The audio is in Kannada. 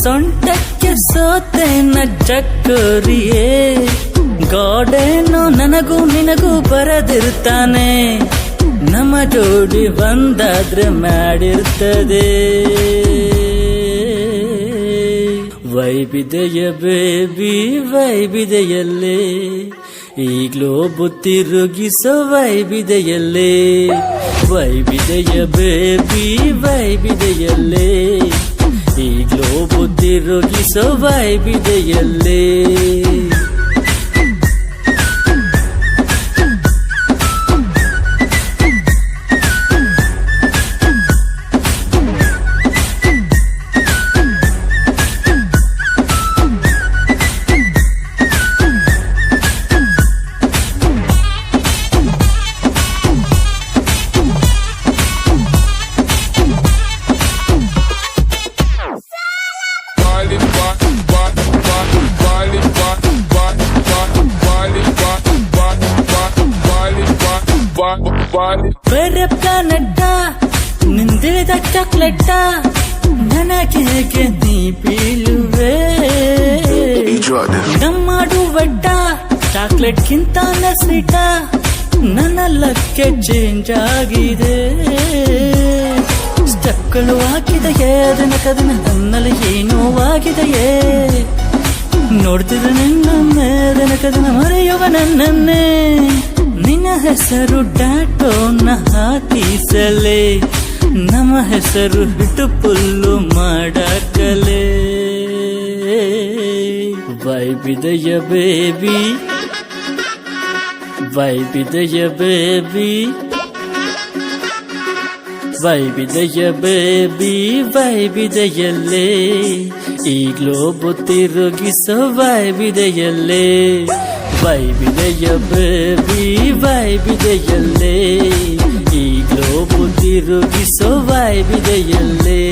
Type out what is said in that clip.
ಸೊಂಟಕ್ಕೆ ಸೋತೆನ ಚಕ್ಕರಿಯೇ ಗಾಡೇನೋ ನನಗೂ ನಿನಗೂ ಬರದಿರ್ತಾನೆ ನಮ್ಮ ಜೋಡಿ ಬಂದಾದ್ರೆ ಮಾಡಿರ್ತದೆ ವೈಬಿದೆಯ ಬೇಬಿ ವೈಬಿದೆಯಲ್ಲೇ ಈಗ್ಲೋ ಬುತ್ತಿರುಗಿಸೋ ವೈಬಿದೆಯಲ್ಲೇ ವೈಬಿದೆಯ ಬೇಬಿ ವೈಬಿದೆಯಲ್ಲೇ ಈಗ್ಲೋ ಬುತ್ತಿರುಗಿಸೋ ವೈಬಿದೆಯಲ್ಲೇ ಬೆರಪ್ಪ ನಿಂದಿಳಿದ ಚಾಕ್ಲೆಟ್ಟ ನನಗೆ ನೀ ಬೀಳುವೆ ನಮ್ಮಾಡುವಡ್ಡ ಚಾಕ್ಲೆಟ್ಗಿಂತ ಸ್ವೀಟ ನನ್ನ ಲಕ್ಕೆ ಚೇಂಜ್ ಆಗಿದೆ ಸ್ಟೆಪ್ಗಳು ಹಾಕಿದೆಯೇ ಅದನ್ನ ನನ್ನಲ್ಲಿ ಏನೋ ಆಗಿದೆಯೇ ನೋಡ್ತಿದ್ರೆ ನಿನ್ನನ್ನೇ ದನಕದನ ಮರೆಯುವ ನನ್ನನ್ನೇ ನಿನ್ನ ಹೆಸರು ಡಾಟೋನ ಹಾಕಿಸಲೇ ನಮ್ಮ ಹೆಸರು ಬಿಟ್ಟು ಪುಲ್ಲು ಮಾಡಕಲೇ ವೈಬಿದೆಯ ಬೇಬಿ ವೈಬಿದೆಯ ಬೇಬಿ ವೈಬಿದೆಯ ಬೇಬಿ ವೈಬಿದೆಯಲ್ಲೇ ಈಗ್ಲೋ ಬುತ್ತಿರುಗಿಸೋ ವೈಬಿದೆಯಲ್ಲೇ ವೈಬಿದೆಯ ಬೇಬಿ ವೈಬಿದೆಯಲ್ಲೇ ಈಗ್ಲೋ ಬುತ್ತಿರುಗಿಸೋ ವೈಬಿದೆಯಲ್ಲೇ